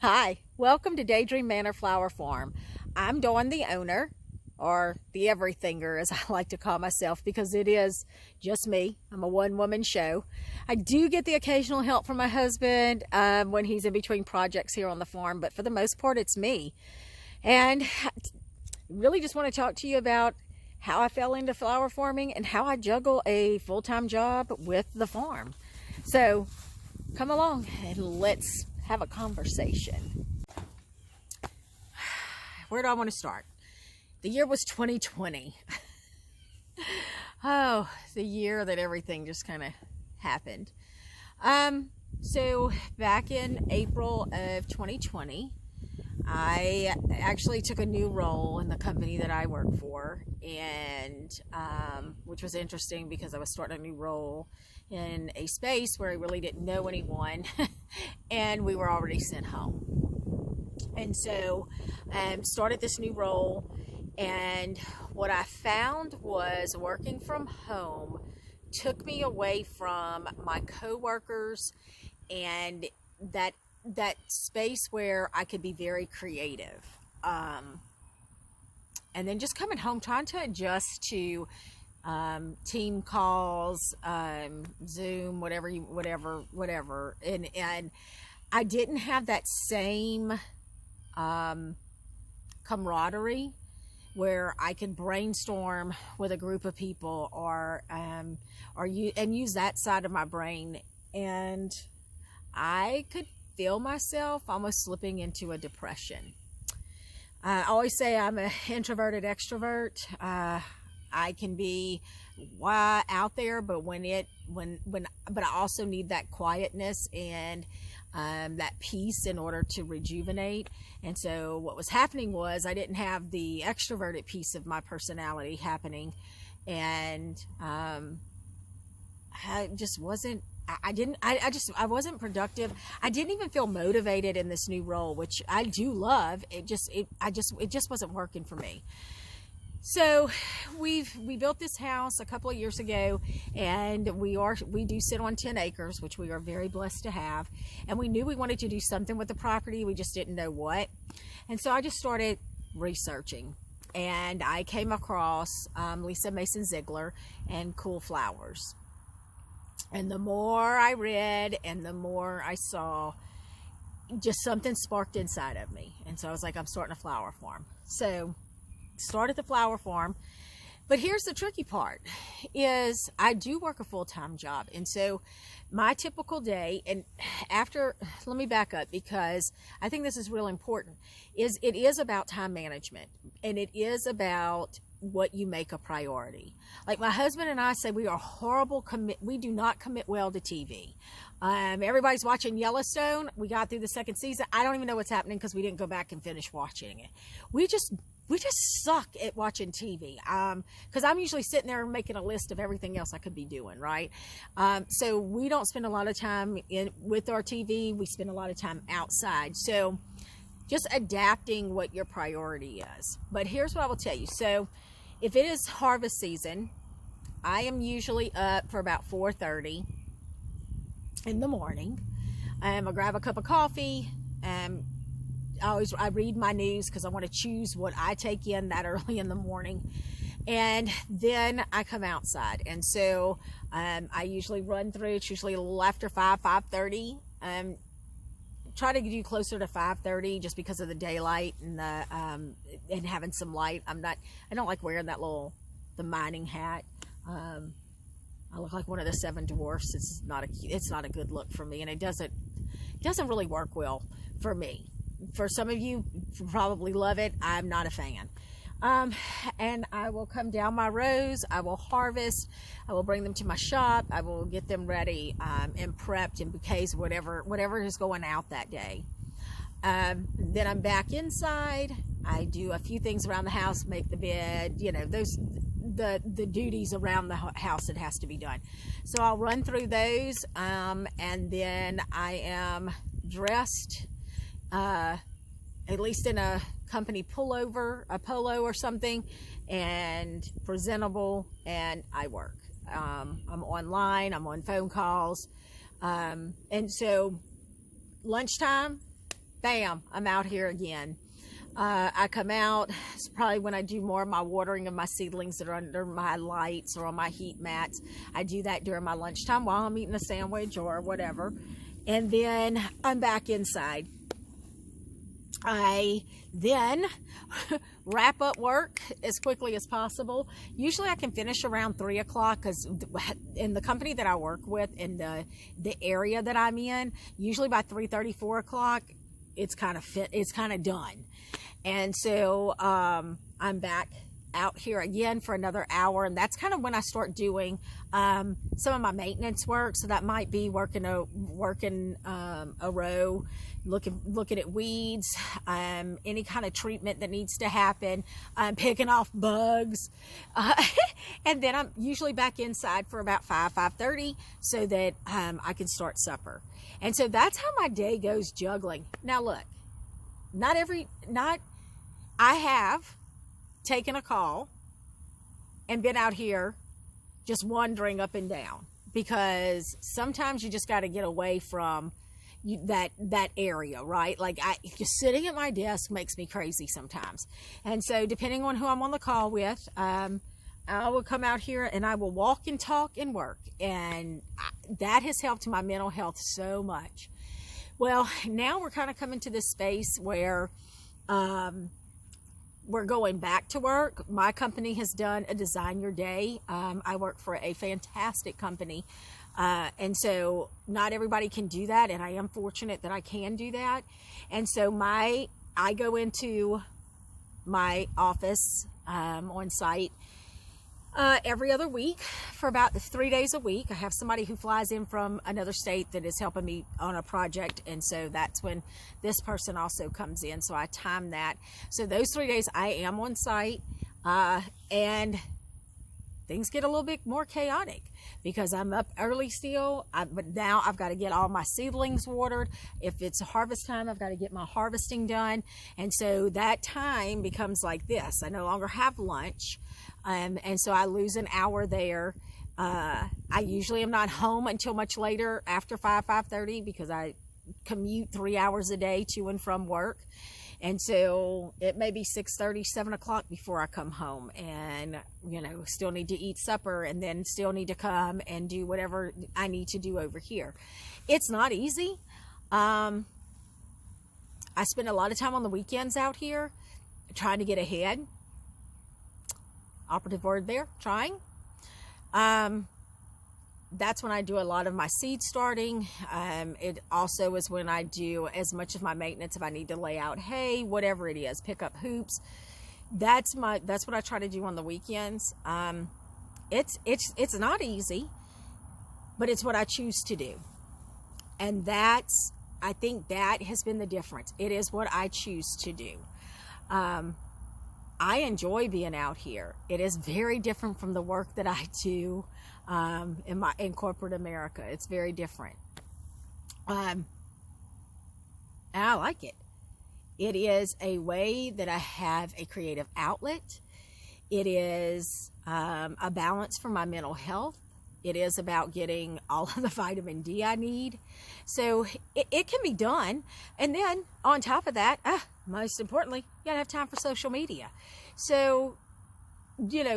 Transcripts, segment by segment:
Hi, welcome to Daydream Manor Flower Farm. I'm Dawn, the owner, or the everythinger as I like to call myself, because it is just me. I'm a one-woman show. I do get the occasional help from my husband when he's in between projects here on the farm, but for the most part it's me. And I really just want to talk to you about how I fell into flower farming and how I juggle a full-time job with the farm. So come along and let's have a conversation. Where do I want to start? The year was 2020. Oh, the year that everything just kind of happened. So back in April of 2020, I actually took a new role in the company that I work for, and which was interesting because I was starting a new role in a space where I really didn't know anyone and we were already sent home. And so started this new role, and what I found was working from home took me away from my coworkers and that space where I could be very creative. And then just coming home, trying to adjust to team calls, Zoom, whatever. And I didn't have that same camaraderie where I could brainstorm with a group of people or use that side of my brain. And I could feel myself almost slipping into a depression. I always say I'm an introverted extrovert. I can be out there, but but I also need that quietness and that peace in order to rejuvenate. And so what was happening was I didn't have the extroverted piece of my personality happening, and I just wasn't. I wasn't productive. I didn't even feel motivated in this new role, which I do love. It just wasn't working for me. So we built this house a couple of years ago, and we do sit on 10 acres, which we are very blessed to have. And we knew we wanted to do something with the property. We just didn't know what. And so I just started researching, and I came across Lisa Mason Ziegler and Cool Flowers. And the more I read and the more I saw, just something sparked inside of me. And so I was like, I'm starting a flower farm. So started the flower farm. But here's the tricky part, is I do work a full-time job. And so my typical day, and let me back up because I think this is real important, is it is about time management, and it is about what you make a priority. Like my husband and I say, we are horrible we do not commit well to TV. Everybody's watching Yellowstone. We got through the second season. I don't even know what's happening because we didn't go back and finish watching it. We just suck at watching TV, because I'm usually sitting there making a list of everything else I could be doing, right? So we don't spend a lot of time with our TV. We spend a lot of time outside. So just adapting what your priority is. But here's what I will tell you. So if it is harvest season, I am usually up for about 4:30 in the morning. I'll grab a cup of coffee. I read my news because I want to choose what I take in that early in the morning. And then I come outside. And so I usually run through. It's usually a little after 5:30. Try to do closer to 5:30 just because of the daylight and and having some light. I don't like wearing the mining hat. I look like one of the 7 dwarfs. It's not a good look for me, and it doesn't really work well for me. For some of you probably love it. I'm not a fan. And I will come down my rows. I will harvest. I will bring them to my shop. I will get them ready and prepped in bouquets, whatever is going out that day. Then I'm back inside. I do a few things around the house, make the bed, the duties around the house that has to be done. So I'll run through those, and then I am dressed, at least in a company pullover, a polo or something, and presentable, and I work. I'm online, I'm on phone calls, and so lunchtime, bam, I'm out here again. I come out, it's probably when I do more of my watering of my seedlings that are under my lights or on my heat mats. I do that during my lunchtime while I'm eating a sandwich or whatever. And then I'm back inside. I then wrap up work as quickly as possible. Usually I can finish around 3 o'clock because in the company that I work with, in the area that I'm in, usually by 3:30, 4 o'clock, it's kind of done. And so I'm back out here again for another hour, and that's kind of when I start doing some of my maintenance work. So that might be working a row, looking at weeds, any kind of treatment that needs to happen, picking off bugs, and then I'm usually back inside for about 5:30 so that I can start supper. And so that's how my day goes juggling. Now look, I have taken a call and been out here just wandering up and down, because sometimes you just got to get away from that area, right? Like just sitting at my desk makes me crazy sometimes. And so depending on who I'm on the call with, I will come out here and I will walk and talk and work, and that has helped my mental health so much. Well, now we're kind of coming to this space where we're going back to work. My company has done a Design Your Day. I work for a fantastic company. And so not everybody can do that. And I am fortunate that I can do that. And so I go into my office on site every other week for about 3 days a week. I have somebody who flies in from another state that is helping me on a project, and so that's when this person also comes in. So I time that. So those 3 days I am on site, and things get a little bit more chaotic because I'm up early still. But now I've got to get all my seedlings watered. If it's harvest time, I've got to get my harvesting done. And so that time becomes like this. I no longer have lunch. And so I lose an hour there. I usually am not home until much later, after 5:30, because I commute 3 hours a day to and from work. And so it may be 6:30, 7 o'clock before I come home, and, still need to eat supper, and then still need to come and do whatever I need to do over here. It's not easy. I spend a lot of time on the weekends out here trying to get ahead. Operative word there, trying. That's when I do a lot of my seed starting. It also is when I do as much of my maintenance. If I need to lay out hay, whatever it is, pick up hoops. That's what I try to do on the weekends. It's not easy, but it's what I choose to do. And I think that has been the difference. It is what I choose to do. I enjoy being out here. It is very different from the work that I do in corporate America. It's very different. And I like it. It is a way that I have a creative outlet. It is a balance for my mental health. It is about getting all of the vitamin D I need. So it can be done. And then on top of that, most importantly, you gotta have time for social media. So,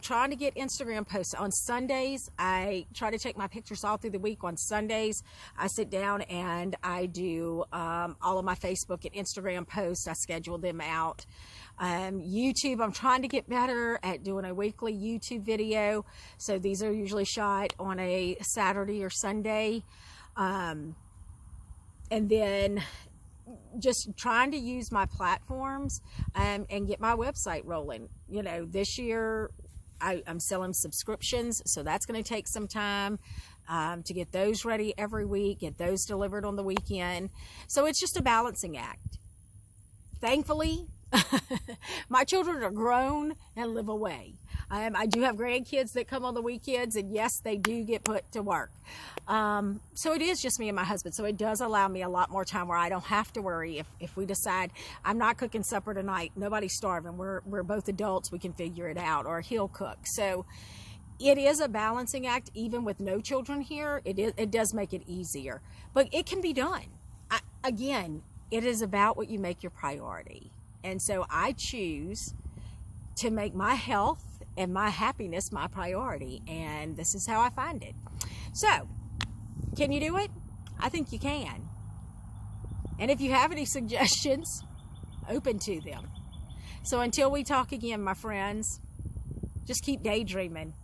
trying to get Instagram posts on Sundays. I try to take my pictures all through the week. On Sundays, I sit down and I do all of my Facebook and Instagram posts. I schedule them out. YouTube, I'm trying to get better at doing a weekly YouTube video. So these are usually shot on a Saturday or Sunday. And then just trying to use my platforms and get my website rolling. This year I'm selling subscriptions, so that's going to take some time to get those ready every week, get those delivered on the weekend. So it's just a balancing act. Thankfully, my children are grown and live away. I do have grandkids that come on the weekends, and yes, they do get put to work. So it is just me and my husband. So it does allow me a lot more time where I don't have to worry if we decide I'm not cooking supper tonight. Nobody's starving. We're both adults. We can figure it out, or he'll cook. So it is a balancing act, even with no children here. It does make it easier, but it can be done. Again, it is about what you make your priority. And so I choose to make my health and my happiness my priority. And this is how I find it. So, can you do it? I think you can. And if you have any suggestions, open to them. So until we talk again, my friends, just keep daydreaming.